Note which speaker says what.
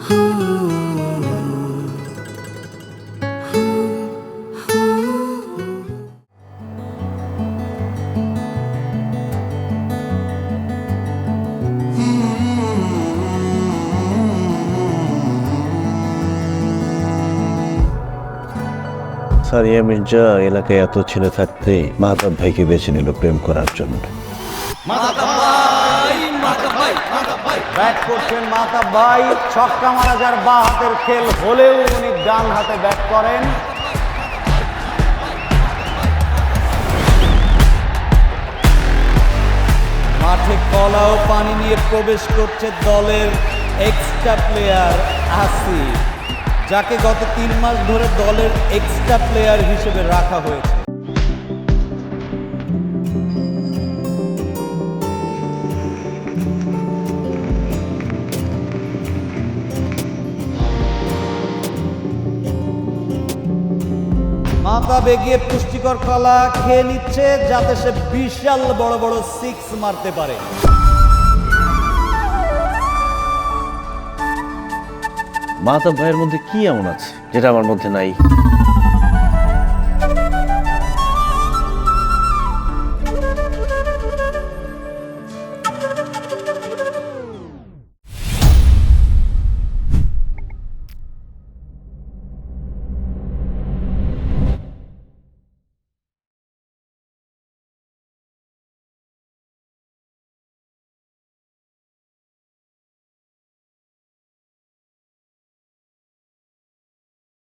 Speaker 1: সারিয়া মির্জা এলাকায় এত ছেলে থাকতে মাহতাব ভাইকে বেছে নিল প্রেম করার জন্য।
Speaker 2: ব্যাট করছেন মাহতাব ভাই, ছক্কা মারা যার বাঁ হাতের খেল হলেও উনি ডান হাতে ব্যাট করেন। মাঠে কলা ও পানি নিয়ে প্রবেশ করছে দলের এক্সট্রা প্লেয়ার আসিফ, যাকে গত 3 মাস ধরে দলের এক্সট্রা প্লেয়ার হিসেবে রাখা হয়েছে। মাথা বেগিয়ে পুষ্টিকর কলা খেয়ে নিচ্ছে যাতে সে বিশাল বড় বড় 6 মারতে পারে।
Speaker 1: মাহতাব ভাইয়ের মধ্যে কি এমন আছে যেটা আমার মধ্যে নাই?